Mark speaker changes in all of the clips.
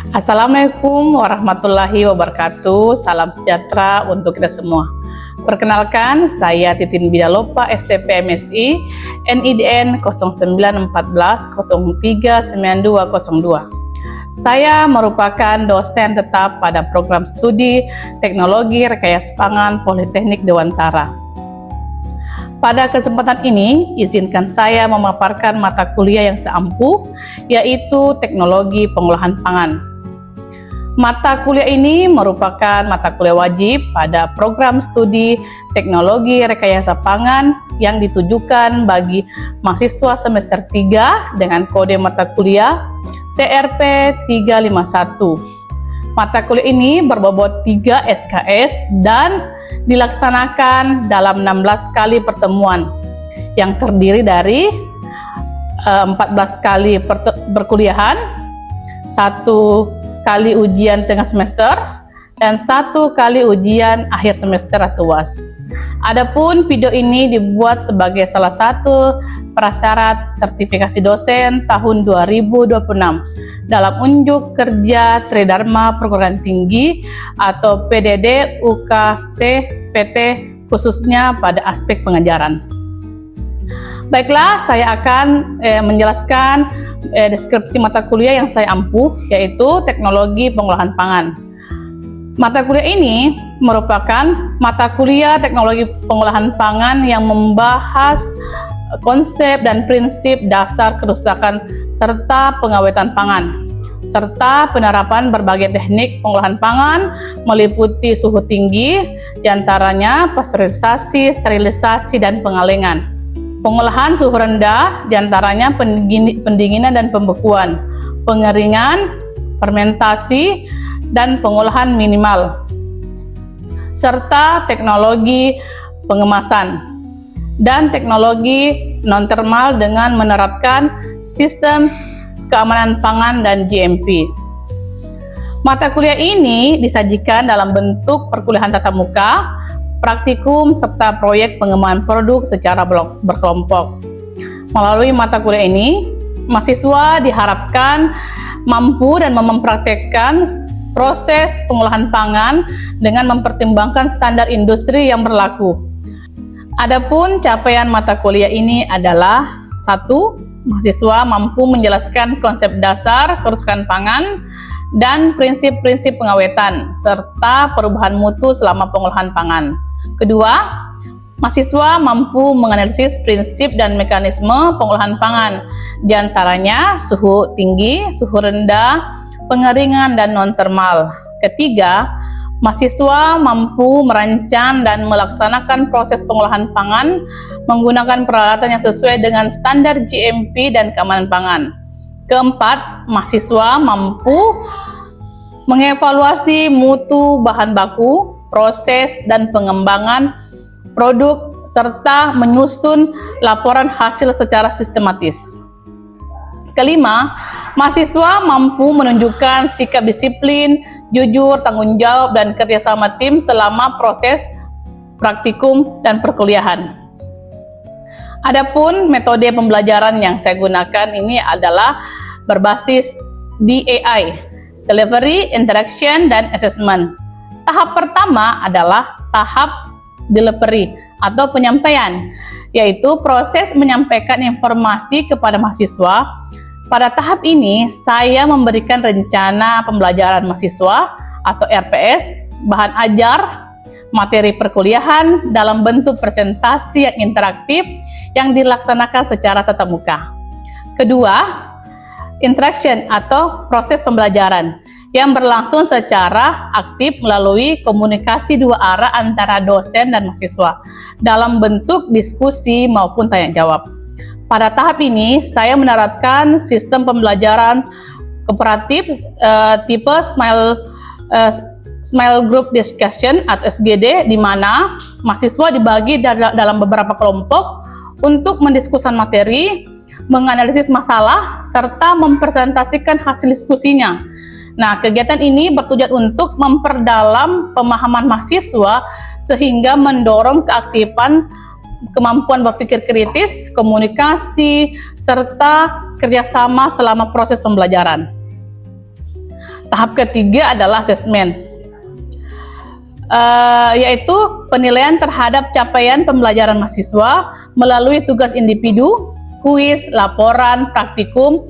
Speaker 1: Assalamualaikum warahmatullahi wabarakatuh. Salam sejahtera untuk kita semua. Perkenalkan, saya Titin Bidalopa, STP MSI, NIDN 0914039202. Saya merupakan dosen tetap pada program studi Teknologi Rekayasa Pangan Politeknik Dewantara. Pada kesempatan ini, izinkan saya memaparkan mata kuliah yang saya ampuh, yaitu Teknologi Pengolahan Pangan. Mata kuliah ini merupakan mata kuliah wajib pada program studi Teknologi Rekayasa Pangan yang ditujukan bagi mahasiswa semester 3 dengan kode mata kuliah TRP 351. Mata kuliah ini berbobot 3 SKS dan dilaksanakan dalam 16 kali pertemuan yang terdiri dari 14 kali perkuliahan, 1 kali ujian tengah semester, dan 1 kali ujian akhir semester atau UAS. Adapun video ini dibuat sebagai salah satu prasyarat sertifikasi dosen tahun 2026 dalam unjuk kerja Tridharma Perguruan Tinggi atau PDD UKT PT khususnya pada aspek pengajaran. Baiklah, saya akan menjelaskan deskripsi mata kuliah yang saya ampuh, yaitu Teknologi Pengolahan Pangan. Mata kuliah ini merupakan mata kuliah Teknologi Pengolahan Pangan yang membahas konsep dan prinsip dasar kerusakan serta pengawetan pangan, serta penerapan berbagai teknik pengolahan pangan meliputi suhu tinggi, diantaranya pasteurisasi, sterilisasi, dan pengalengan. Pengolahan suhu rendah, diantaranya pendinginan dan pembekuan, pengeringan, fermentasi, dan pengolahan minimal, serta teknologi pengemasan dan teknologi non-termal dengan menerapkan sistem keamanan pangan dan GMP. Mata kuliah ini disajikan dalam bentuk perkuliahan tatap muka, praktikum, serta proyek pengembangan produk secara berkelompok. Melalui mata kuliah ini, mahasiswa diharapkan mampu dan mempraktekkan proses pengolahan pangan dengan mempertimbangkan standar industri yang berlaku. Adapun capaian mata kuliah ini adalah 1. Mahasiswa mampu menjelaskan konsep dasar kerusakan pangan dan prinsip-prinsip pengawetan serta perubahan mutu selama pengolahan pangan. Kedua, mahasiswa mampu menganalisis prinsip dan mekanisme pengolahan pangan, diantaranya suhu tinggi, suhu rendah, pengeringan, dan non-termal. Ketiga, mahasiswa mampu merancang dan melaksanakan proses pengolahan pangan menggunakan peralatan yang sesuai dengan standar GMP dan keamanan pangan. Keempat, mahasiswa mampu mengevaluasi mutu bahan baku, proses, dan pengembangan produk, serta menyusun laporan hasil secara sistematis. Kelima, mahasiswa mampu menunjukkan sikap disiplin, jujur, tanggung jawab, dan kerjasama tim selama proses praktikum dan perkuliahan. Adapun metode pembelajaran yang saya gunakan ini adalah berbasis DAI, Delivery, Interaction, dan Assessment. Tahap pertama adalah tahap delivery atau penyampaian, yaitu proses menyampaikan informasi kepada mahasiswa. Pada tahap ini, saya memberikan rencana pembelajaran mahasiswa atau RPS, bahan ajar, materi perkuliahan dalam bentuk presentasi yang interaktif yang dilaksanakan secara tatap muka. Kedua, interaction atau proses pembelajaran yang berlangsung secara aktif melalui komunikasi dua arah antara dosen dan mahasiswa dalam bentuk diskusi maupun tanya jawab. Pada tahap ini, saya menerapkan sistem pembelajaran kooperatif tipe Small Group Discussion atau SGD, di mana mahasiswa dibagi dalam beberapa kelompok untuk mendiskusikan materi, menganalisis masalah, serta mempresentasikan hasil diskusinya. Nah, kegiatan ini bertujuan untuk memperdalam pemahaman mahasiswa sehingga mendorong keaktifan kemampuan berpikir kritis, komunikasi, serta kerjasama selama proses pembelajaran. Tahap ketiga adalah asesmen, yaitu penilaian terhadap capaian pembelajaran mahasiswa melalui tugas individu, kuis, laporan, praktikum,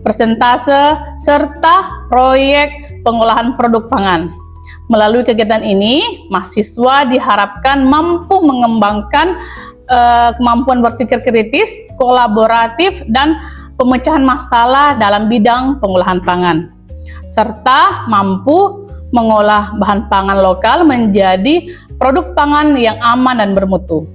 Speaker 1: persentase, serta proyek pengolahan produk pangan. Melalui kegiatan ini, mahasiswa diharapkan mampu mengembangkan kemampuan berpikir kritis, kolaboratif, dan pemecahan masalah dalam bidang pengolahan pangan, serta mampu mengolah bahan pangan lokal menjadi produk pangan yang aman dan bermutu.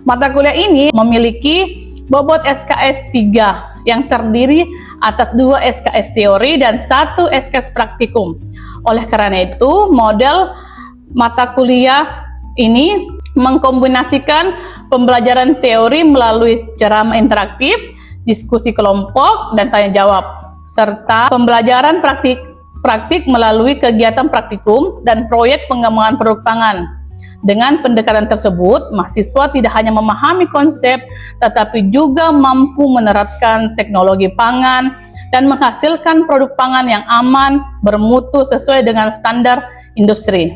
Speaker 1: Mata kuliah ini memiliki bobot SKS 3 yang terdiri atas 2 SKS teori dan 1 SKS praktikum. Oleh karena itu, model mata kuliah ini mengkombinasikan pembelajaran teori melalui ceramah interaktif, diskusi kelompok, dan tanya jawab, serta pembelajaran praktik melalui kegiatan praktikum dan proyek pengembangan produk pangan. Dengan pendekatan tersebut, mahasiswa tidak hanya memahami konsep, tetapi juga mampu menerapkan teknologi pangan dan menghasilkan produk pangan yang aman, bermutu sesuai dengan standar industri.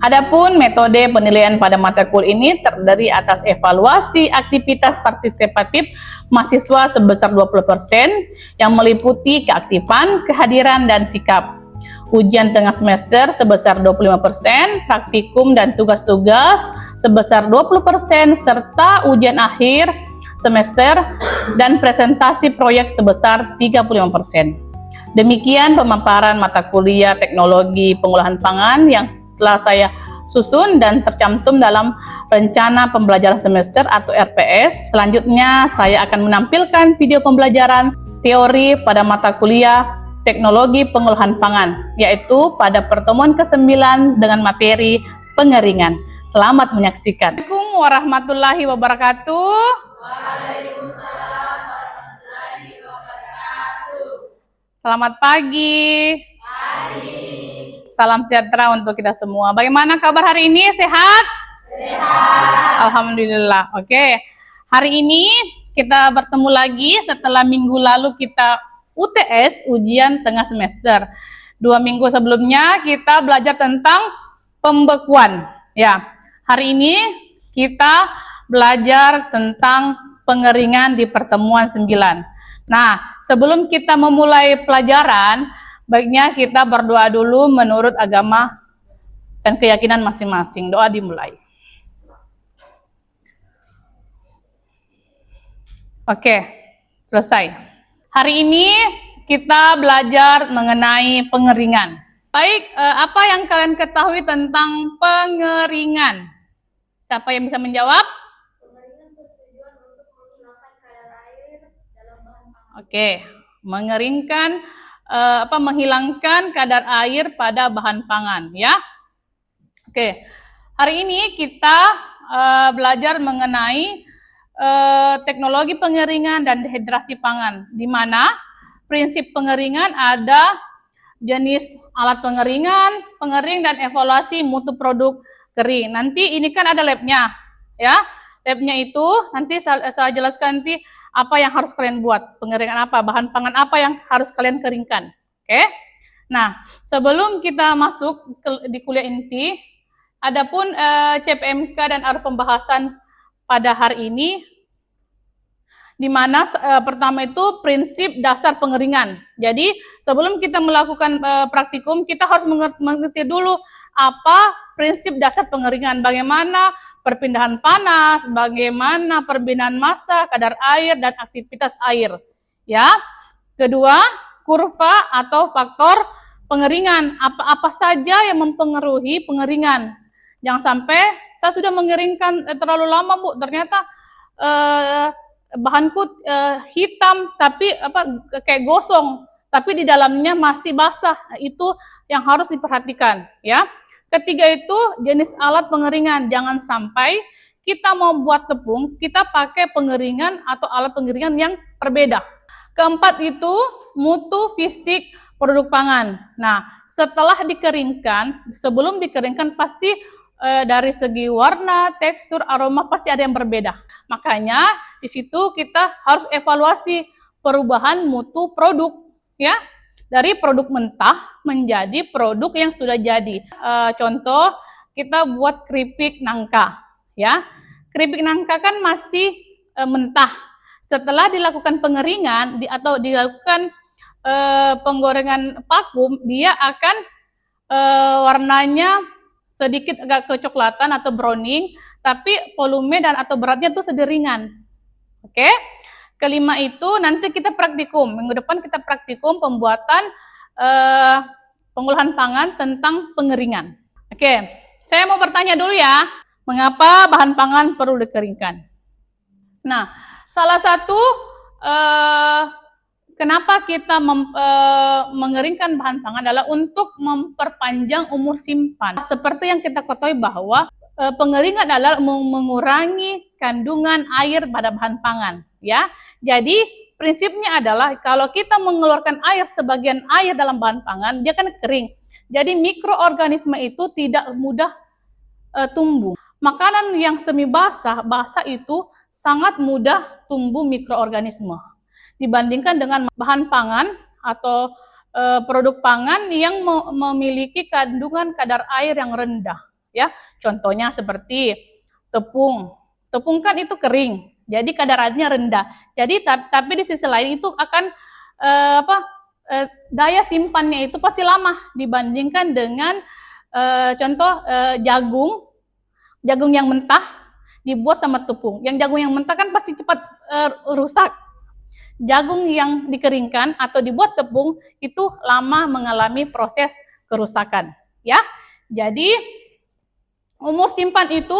Speaker 1: Adapun metode penilaian pada mata kuliah ini terdiri atas evaluasi aktivitas partisipatif mahasiswa sebesar 20% yang meliputi keaktifan, kehadiran, dan sikap. Ujian tengah semester sebesar 25%, praktikum dan tugas-tugas sebesar 20%, serta ujian akhir semester dan presentasi proyek sebesar 35%. Demikian pemaparan mata kuliah teknologi pengolahan pangan yang telah saya susun dan tercantum dalam rencana pembelajaran semester atau RPS. Selanjutnya saya akan menampilkan video pembelajaran teori pada mata kuliah teknologi pengolahan pangan, yaitu pada pertemuan ke-9 dengan materi pengeringan. Selamat menyaksikan. Assalamualaikum warahmatullahi wabarakatuh. Waalaikumsalam warahmatullahi wabarakatuh. Selamat pagi. Pagi. Salam sejahtera untuk kita semua. Bagaimana kabar hari ini? Sehat? Sehat. Alhamdulillah. Oke. Hari ini kita bertemu lagi setelah minggu lalu kita UTS, ujian tengah semester. 2 minggu sebelumnya kita belajar tentang pembekuan. Ya, hari ini kita belajar tentang pengeringan di pertemuan 9. Nah, sebelum kita memulai pelajaran, baiknya kita berdoa dulu menurut agama dan keyakinan masing-masing. Doa dimulai. Oke, selesai. Hari ini kita belajar mengenai pengeringan. Baik, apa yang kalian ketahui tentang pengeringan? Siapa yang bisa menjawab? Pengeringan bertujuan untuk menghilangkan kadar air dalam bahan pangan. Oke, mengeringkan, menghilangkan kadar air pada bahan pangan, ya. Oke, hari ini kita belajar mengenai teknologi pengeringan dan dehidrasi pangan, di mana prinsip pengeringan ada jenis alat pengeringan, pengering, dan evaluasi mutu produk kering. Nanti ini kan ada labnya, ya. Labnya itu nanti saya jelaskan nanti apa yang harus kalian buat, pengeringan apa, bahan pangan apa yang harus kalian keringkan. Oke. Nah, sebelum kita masuk di kuliah inti, adapun CPMK dan ada pembahasan pada hari ini, di mana pertama itu prinsip dasar pengeringan. Jadi sebelum kita melakukan praktikum, kita harus mengerti dulu apa prinsip dasar pengeringan, bagaimana perpindahan panas, bagaimana perpindahan massa, kadar air, dan aktivitas air. Ya. Kedua, kurva atau faktor pengeringan. Apa saja yang mempengaruhi pengeringan. Jangan sampai saya sudah mengeringkan terlalu lama, Bu, ternyata bahanku hitam tapi kayak gosong, tapi di dalamnya masih basah. Itu yang harus diperhatikan, ya. Ketiga itu jenis alat pengeringan. Jangan sampai kita mau buat tepung, kita pakai pengeringan atau alat pengeringan yang berbeda. Keempat itu mutu fisik produk pangan. Nah, setelah dikeringkan, sebelum dikeringkan pasti dari segi warna, tekstur, aroma pasti ada yang berbeda. Makanya di situ kita harus evaluasi perubahan mutu produk, ya. dari produk mentah menjadi produk yang sudah jadi. Contoh, kita buat keripik nangka, ya. Keripik nangka kan masih mentah. Setelah dilakukan pengeringan atau dilakukan penggorengan vakum, dia akan warnanya sedikit agak kecoklatan atau browning, tapi volume dan atau beratnya itu sederingan. Oke. Kelima itu nanti kita praktikum. Minggu depan kita praktikum pembuatan pengolahan pangan tentang pengeringan. Oke, saya mau bertanya dulu ya, mengapa bahan pangan perlu dikeringkan? Nah, salah satu kenapa kita mengeringkan bahan pangan adalah untuk memperpanjang umur simpan. Seperti yang kita ketahui bahwa pengeringan adalah mengurangi kandungan air pada bahan pangan, ya. Jadi prinsipnya adalah kalau kita mengeluarkan air, sebagian air dalam bahan pangan, dia kan kering. Jadi mikroorganisme itu tidak mudah tumbuh. Makanan yang semi basah itu sangat mudah tumbuh mikroorganisme dibandingkan dengan bahan pangan atau produk pangan yang memiliki kandungan kadar air yang rendah. Ya, contohnya seperti tepung. Tepung kan itu kering, jadi kadar airnya rendah. Jadi tapi di sisi lain itu akan daya simpannya itu pasti lama dibandingkan dengan contoh jagung yang mentah dibuat sama tepung. Yang jagung yang mentah kan pasti cepat rusak. Jagung yang dikeringkan atau dibuat tepung itu lama mengalami proses kerusakan. Ya, jadi umur simpan itu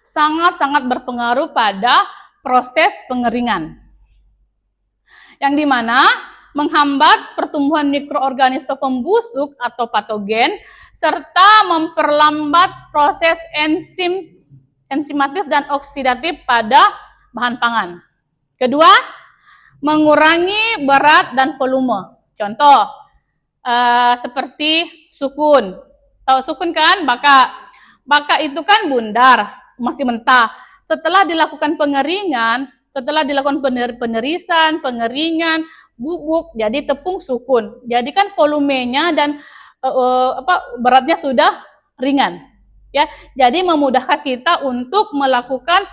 Speaker 1: sangat-sangat berpengaruh pada proses pengeringan, yang dimana menghambat pertumbuhan mikroorganisme pembusuk atau patogen, serta memperlambat proses enzimatis dan oksidatif pada bahan pangan. Kedua, mengurangi berat dan volume. Contoh, seperti sukun. Tahu sukun kan? Baka itu kan bundar, masih mentah. Setelah dilakukan pengeringan, setelah dilakukan penerisan, pengeringan, bubuk, jadi tepung sukun. Jadi kan volumenya dan beratnya sudah ringan. Ya, jadi memudahkan kita untuk melakukan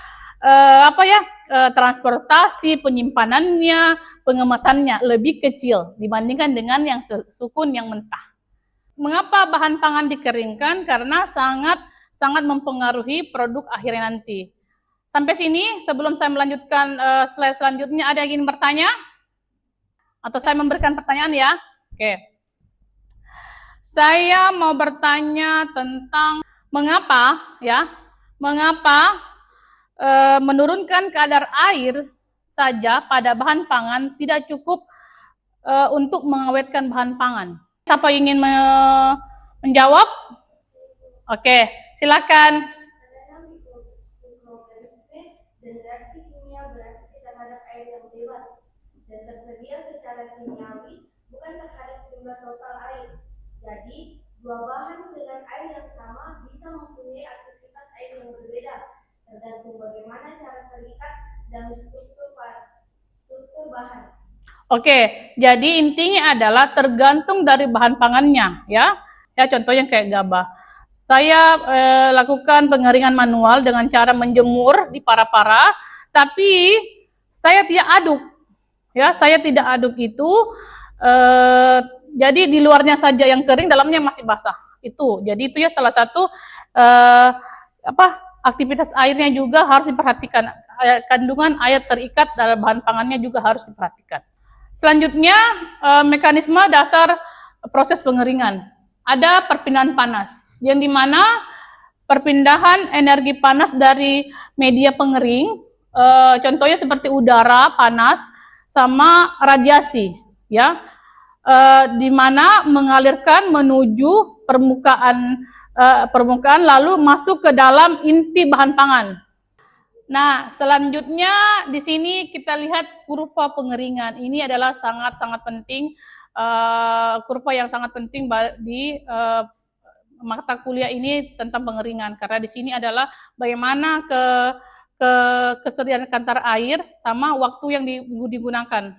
Speaker 1: transportasi, penyimpanannya, pengemasannya lebih kecil dibandingkan dengan yang sukun yang mentah. Mengapa bahan pangan dikeringkan? Karena sangat mempengaruhi produk akhirnya nanti. Sampai sini, sebelum saya melanjutkan slide selanjutnya, ada yang ingin bertanya? Atau saya memberikan pertanyaan ya? Oke. Saya mau bertanya tentang mengapa menurunkan kadar air saja pada bahan pangan tidak cukup untuk mengawetkan bahan pangan. Siapa ingin menjawab? Oke, silakan.
Speaker 2: Karena mikroorganisme dan reaksi kimia bereaksi terhadap air yang bebas dan tersedia secara kimiawi, bukan terhadap jumlah total air. Jadi, dua bahan dengan air yang sama bisa mempunyai aktivitas air yang berbeda, tergantung bagaimana cara terikat dan struktur bahan.
Speaker 1: Oke, jadi intinya adalah tergantung dari bahan pangannya, ya. Ya, contohnya kayak gabah. Saya lakukan pengeringan manual dengan cara menjemur di para-para, tapi saya tidak aduk. Ya, saya tidak aduk itu. Jadi di luarnya saja yang kering, dalamnya masih basah. Itu. Jadi itu ya salah satu aktivitas airnya juga harus diperhatikan. Kandungan air terikat dalam bahan pangannya juga harus diperhatikan. Selanjutnya, mekanisme dasar proses pengeringan. Ada perpindahan panas, yang dimana perpindahan energi panas dari media pengering, contohnya seperti udara panas sama radiasi, ya, dimana mengalirkan menuju permukaan lalu masuk ke dalam inti bahan pangan. Nah, selanjutnya di sini kita lihat kurva pengeringan. Ini adalah sangat-sangat penting, kurva yang sangat penting di mata kuliah ini tentang pengeringan. Karena di sini adalah bagaimana kesediaan kadar air sama waktu yang digunakan.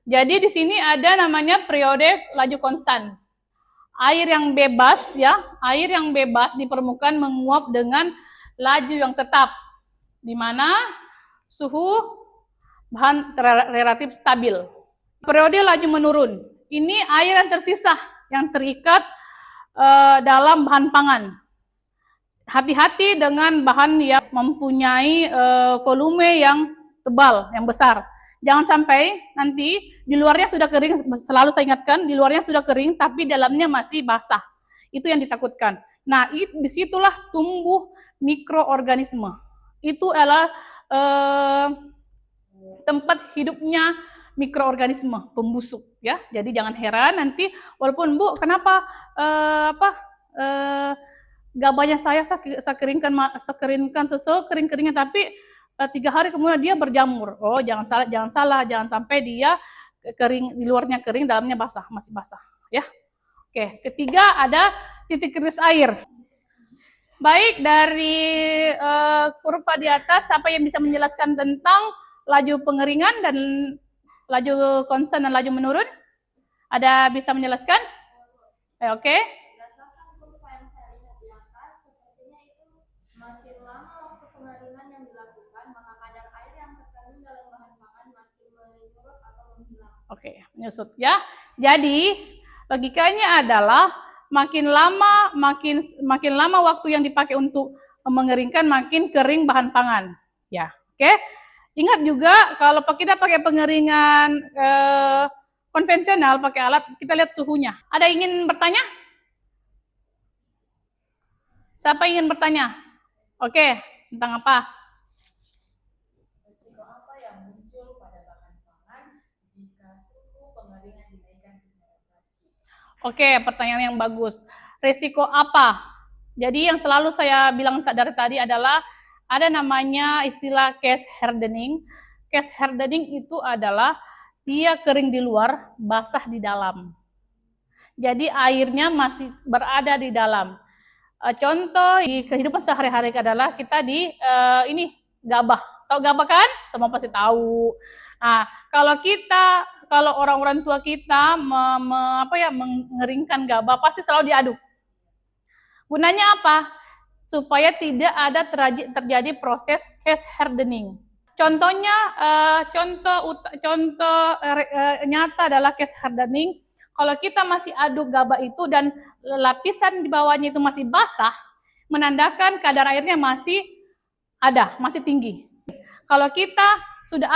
Speaker 1: Jadi di sini ada namanya periode laju konstan. Air yang bebas ya, air yang bebas di permukaan menguap dengan laju yang tetap, di mana suhu bahan relatif stabil. Periode laju menurun. Ini air yang tersisa, yang terikat dalam bahan pangan. Hati-hati dengan bahan yang mempunyai volume yang tebal, yang besar. Jangan sampai nanti di luarnya sudah kering, selalu saya ingatkan, di luarnya sudah kering, tapi dalamnya masih basah. Itu yang ditakutkan. Nah, disitulah tumbuh mikroorganisme. Itu adalah tempat hidupnya mikroorganisme pembusuk, ya. Jadi jangan heran nanti, walaupun Bu, kenapa gabahnya saya keringkan kering-keringnya, tapi 3 hari kemudian dia berjamur. Oh, jangan salah, jangan sampai dia kering, di luarnya kering, dalamnya basah, masih basah, ya. Oke, ketiga ada titik kritis air. Baik, dari kurva di atas, siapa yang bisa menjelaskan tentang laju pengeringan dan laju konstan dan laju menurun? Ada bisa menjelaskan? Oke.
Speaker 2: Berdasarkan kurva yang saya lihat di atas, sepertinya itu makin lama waktu pengeringan yang dilakukan, maka kadar air yang terkandung dalam bahan pangan makin menyusut atau menghilang.
Speaker 1: Oke, menyusut ya. Jadi logikanya adalah makin lama waktu yang dipakai untuk mengeringkan, makin kering bahan pangan. Ya, oke. Ingat juga kalau kita pakai pengeringan konvensional, pakai alat, kita lihat suhunya. Ada ingin bertanya? Siapa ingin bertanya? Oke, tentang apa?
Speaker 3: Risiko apa yang muncul pada bahan pangan jika suhu pengeringan dinaikkan secara drastis?
Speaker 1: Oke, pertanyaan yang bagus. Risiko apa? Jadi yang selalu saya bilang dari tadi adalah ada namanya istilah case hardening. Case hardening itu adalah dia kering di luar, basah di dalam. Jadi airnya masih berada di dalam. Contoh di kehidupan sehari-hari adalah kita di ini gabah. Tahu gabah kan? Semua pasti tahu. Nah, kalau orang-orang tua kita mengeringkan gabah pasti selalu diaduk. Gunanya apa? Supaya tidak ada terjadi proses case hardening. Contohnya, contoh nyata adalah case hardening. Kalau kita masih aduk gabah itu dan lapisan di bawahnya itu masih basah, menandakan kadar airnya masih ada, masih tinggi. Kalau kita sudah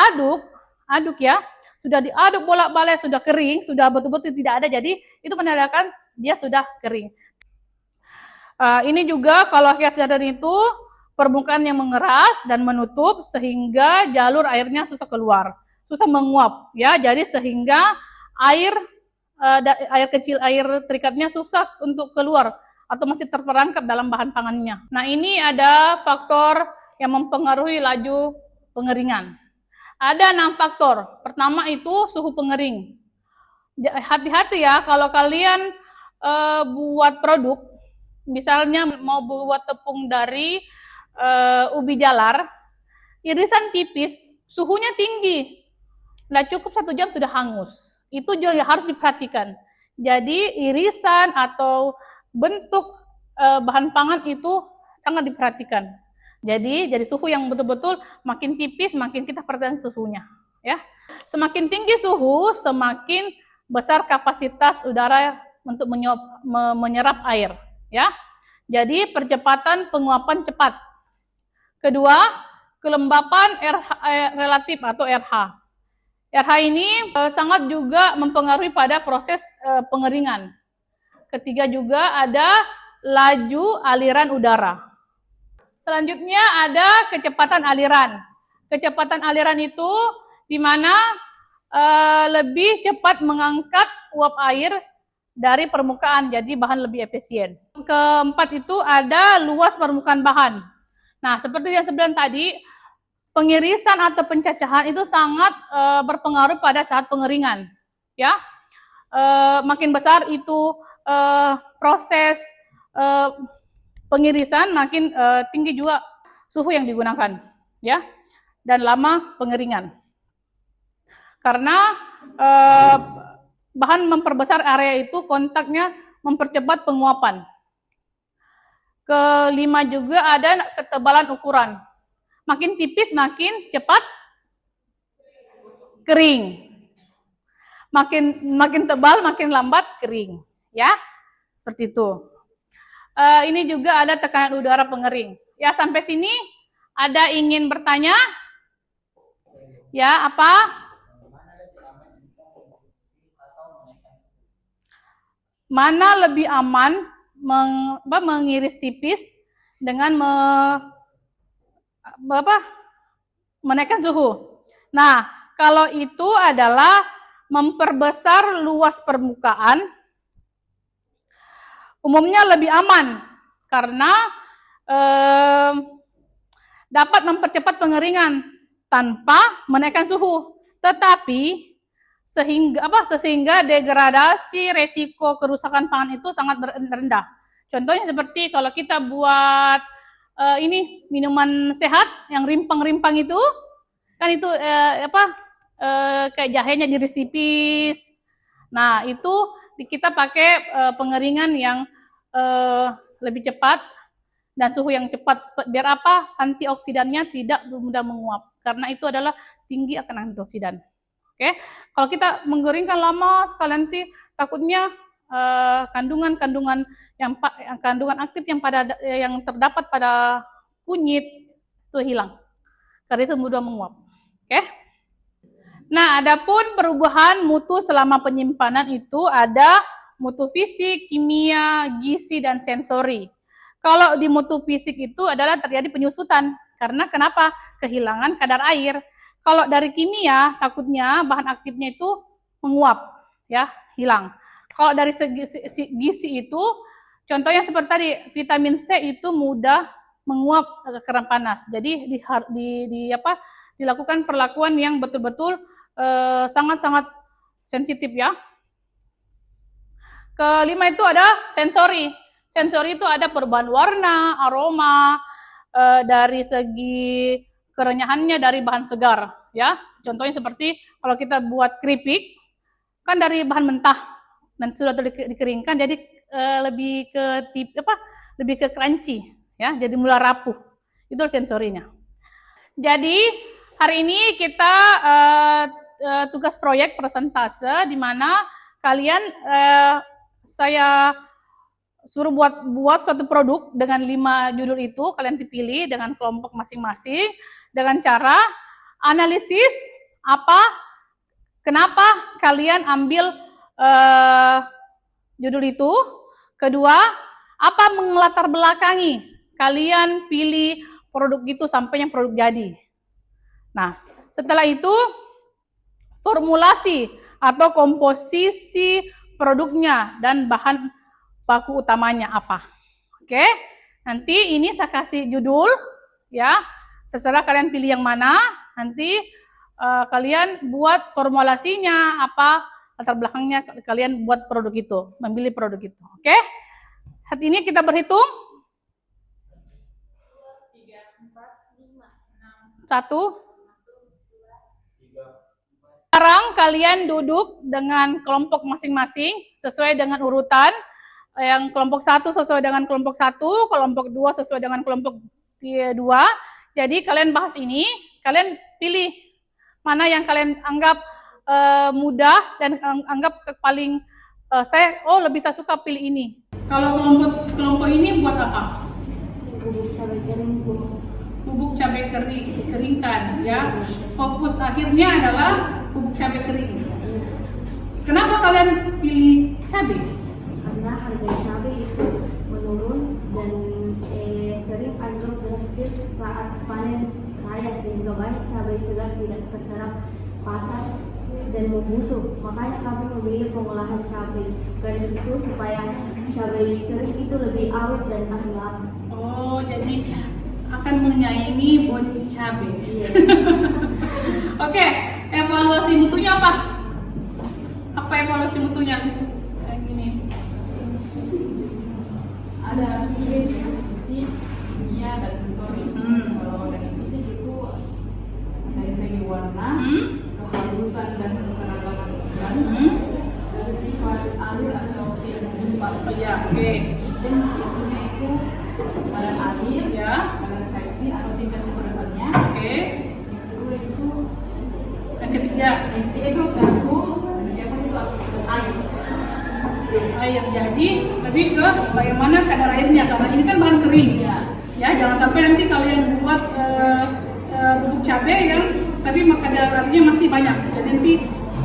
Speaker 1: aduk ya, sudah diaduk bolak-balik, sudah kering, sudah betul-betul tidak ada, jadi itu menandakan dia sudah kering. Ini juga kalau case hardening itu permukaan yang mengeras dan menutup sehingga jalur airnya susah keluar, susah menguap, ya. Jadi sehingga air kecil, air terikatnya susah untuk keluar atau masih terperangkap dalam bahan pangannya. Nah, ini ada faktor yang mempengaruhi laju pengeringan. Ada 6 faktor. Pertama itu suhu pengering. Hati-hati ya kalau kalian buat produk, misalnya mau buat tepung dari ubi jalar, irisan tipis, suhunya tinggi, nggak cukup 1 jam sudah hangus. Itu juga harus diperhatikan. Jadi irisan atau bentuk bahan pangan itu sangat diperhatikan. Jadi suhu yang betul-betul makin tipis, makin kita perhatikan suhunya, ya. Semakin tinggi suhu, semakin besar kapasitas udara untuk menyerap air, ya. Jadi percepatan penguapan cepat. Kedua, kelembapan relatif atau RH. RH ini sangat juga mempengaruhi pada proses pengeringan. Ketiga juga ada laju aliran udara. Selanjutnya ada kecepatan aliran. Kecepatan aliran itu di mana lebih cepat mengangkat uap air dari permukaan, jadi bahan lebih efisien. Keempat itu ada luas permukaan bahan. Nah, seperti yang sebelum tadi, pengirisan atau pencacahan itu sangat berpengaruh pada saat pengeringan, ya. Makin besar itu proses pengirisan, makin tinggi juga suhu yang digunakan, ya, dan lama pengeringan. Karena eh, bahan memperbesar area itu kontaknya mempercepat penguapan. Kelima juga ada ketebalan ukuran. Makin tipis makin cepat kering. Makin tebal makin lambat kering, ya. Seperti itu. Ini juga ada tekanan udara pengering. Ya, sampai sini ada ingin bertanya? Ya, apa? Mana lebih aman mengiris tipis dengan menaikkan suhu? Nah, kalau itu adalah memperbesar luas permukaan, umumnya lebih aman karena dapat mempercepat pengeringan tanpa menaikkan suhu. Tetapi sehingga degradasi resiko kerusakan pangan itu sangat rendah. Contohnya seperti kalau kita buat ini minuman sehat yang rimpang-rimpang itu, kan itu kayak jahenya diiris tipis. Nah, itu kita pakai pengeringan yang lebih cepat dan suhu yang cepat. Biar apa? Antioksidannya tidak mudah menguap. Karena itu adalah tinggi akan antioksidan. Oke, kalau kita menggeringkan lama sekali nanti takutnya kandungan aktif yang terdapat pada kunyit itu hilang. Karena itu mudah menguap. Oke. Nah, adapun perubahan mutu selama penyimpanan itu ada mutu fisik, kimia, gizi, dan sensori. Kalau di mutu fisik itu adalah terjadi penyusutan. Karena kenapa? Kehilangan kadar air. Kalau dari kimia, takutnya bahan aktifnya itu menguap, ya, hilang. Kalau dari segi gizi itu, contohnya seperti tadi, vitamin C itu mudah menguap ke keran panas. Jadi dilakukan perlakuan yang betul-betul sangat-sangat sensitif, ya. Kelima itu ada sensori. Sensori itu ada perubahan warna, aroma, dari segi kerenyahannya dari bahan segar, ya. Contohnya seperti kalau kita buat keripik, kan dari bahan mentah dan sudah dikeringkan, jadi lebih ke crunchy, ya. Jadi mulai rapuh. Itu sensorinya. Jadi hari ini kita tugas proyek persentase di mana kalian saya suruh buat suatu produk dengan 5 judul itu, kalian dipilih dengan kelompok masing-masing dengan cara analisis kenapa kalian ambil judul itu. Kedua, apa melatar belakangi kalian pilih produk itu sampai yang produk jadi. Nah, setelah itu formulasi atau komposisi produknya dan bahan baku utamanya apa. Oke, nanti ini saya kasih judul, ya, terserah kalian pilih yang mana. Nanti kalian buat formulasinya apa, latar belakangnya kalian buat produk itu, memilih produk itu. Oke, saat ini kita berhitung 1. Sekarang kalian duduk dengan kelompok masing-masing sesuai dengan urutan. Yang kelompok 1 sesuai dengan kelompok 1, kelompok 2 sesuai dengan kelompok 2. Jadi kalian bahas ini, kalian pilih mana yang kalian anggap mudah dan anggap paling lebih saya suka pilih ini. Kalau kelompok ini buat apa?
Speaker 2: Bubuk cabai kering,
Speaker 1: bubuk cabai keringkan, ya. Fokus akhirnya adalah bubuk cabai kering. Kenapa kalian pilih cabai?
Speaker 2: karena harga cabai itu menurun dan sering anjlok drastis saat panen raya, sehingga banyak cabai segar tidak terserap pasar dan membusuk. Makanya kami memilih pengolahan cabai. Karena itu supaya cabai kering itu lebih awet dan tahan lama.
Speaker 1: Oh, jadi akan menyaingi bon cabai.
Speaker 2: Iya.
Speaker 1: Oke, evaluasi mutunya apa? Apa evaluasi mutunya? Kayak gini.
Speaker 3: Ada fisik, kimia, dan sensori. Kalau dari fisik itu dari segi warna, kehalusan dan keseragaman
Speaker 1: Ya, oke. Dan bentuknya itu badan air ya, badan reaksi atau tingkat keperasannya. Oke. Yang ketiga itu garpu, yang keempat itu air. Air. Jadi lebih ke bagaimana kadar airnya, karena ini kan bahan kering ya. Jangan sampai nanti kalian buat bubuk cabai yang tapi kadar airnya masih banyak, jadi nanti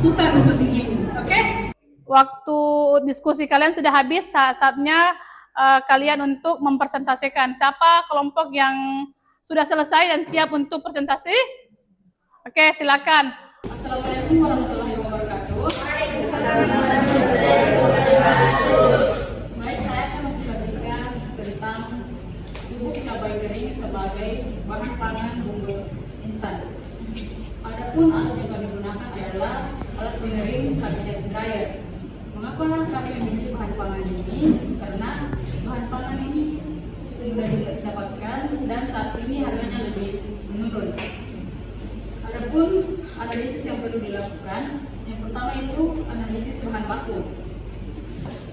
Speaker 1: susah untuk digiling. Oke? Waktu diskusi kalian sudah habis, saatnya kalian untuk mempresentasikan. Siapa kelompok yang sudah selesai dan siap untuk presentasi? Oke, silakan. Assalamualaikum warahmatullahi wabarakatuh. Baik, saya akan mempresentasikan tentang bubuk cabai kering sebagai bahan pangan bumbu instan. Adapun alat yang kami gunakan adalah alat pengering cabinet dryer. Mengapa kami memilih bahan pangan ini? Karena bahan pangan ini sudah didapatkan dan saat ini harganya lebih menurun. Adapun analisis yang perlu dilakukan, yang pertama itu analisis bahan baku,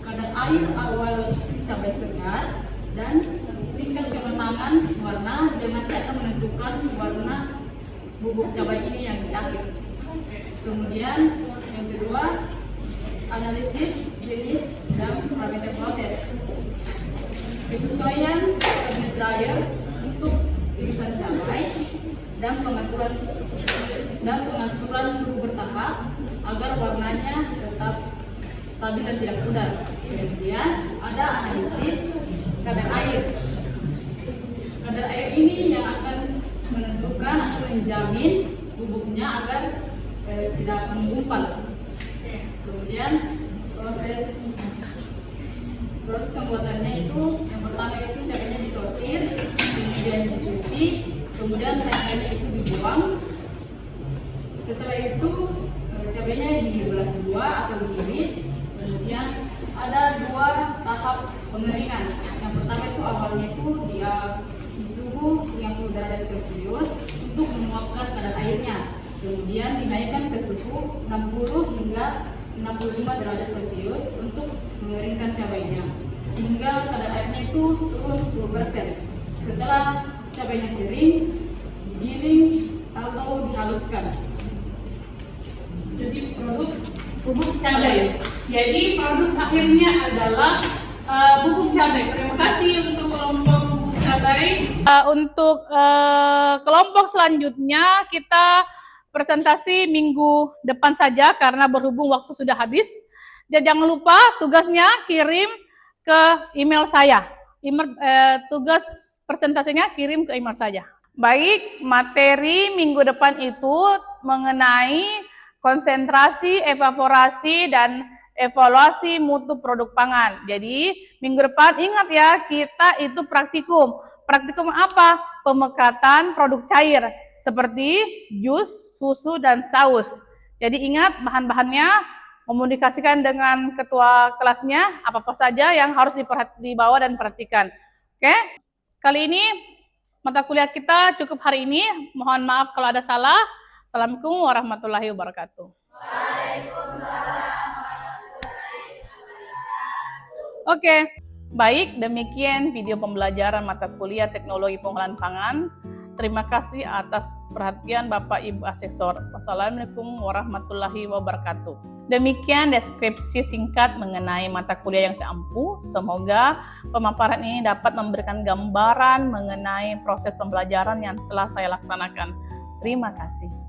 Speaker 1: kadar air awal cabai segar, dan tingkat kematangan warna yang nanti akan menentukan warna bubuk cabai ini yang di akhir. Kemudian yang kedua, analisis jenis dan parameter proses. Kesesuaian cabinet dryer untuk irisan cabai dan pengaturan suhu bertahap agar warnanya tetap stabil dan tidak pudar. Kemudian ada analisis kadar air. Kadar air ini yang akan menentukan atau menjamin bubuknya agar tidak menggumpal. Kemudian proses pembuatannya itu yang pertama itu cabainya disortir, kemudian dicuci, kemudian cabainya itu dibuang. Setelah itu cabainya dibelah dua atau diiris. Kemudian ada dua tahap pengeringan. Yang pertama itu awalnya itu di suhu 30 derajat Celcius untuk menguapkan kadar airnya. Kemudian dinaikkan ke suhu 60 hingga 65 derajat Celcius untuk mengeringkan cabainya hingga kadar airnya itu turun 10%. Setelah cabainya kering, digiling atau dihaluskan. Jadi produk bubuk cabai. Jadi produk akhirnya adalah bubuk cabai. Terima kasih untuk kelompok bubuk cabai. Untuk kelompok selanjutnya kita presentasi minggu depan saja karena berhubung waktu sudah habis. Dan jangan lupa tugasnya kirim ke email saya. Tugas presentasinya kirim ke email saja. Baik, materi minggu depan itu mengenai konsentrasi, evaporasi, dan evaluasi mutu produk pangan. Jadi minggu depan ingat ya, kita itu praktikum. Praktikum apa? Pemekatan produk cair seperti jus, susu, dan saus. Jadi ingat bahan-bahannya, komunikasikan dengan ketua kelasnya, apa-apa saja yang harus dibawa dan perhatikan. Oke? Kali ini mata kuliah kita cukup hari ini. Mohon maaf kalau ada salah. Assalamualaikum warahmatullahi wabarakatuh. Oke, baik, demikian video pembelajaran mata kuliah teknologi pengolahan pangan. Terima kasih atas perhatian Bapak Ibu Asesor. Wassalamualaikum warahmatullahi wabarakatuh. Demikian deskripsi singkat mengenai mata kuliah yang saya ampu. Semoga pemaparan ini dapat memberikan gambaran mengenai proses pembelajaran yang telah saya laksanakan. Terima kasih.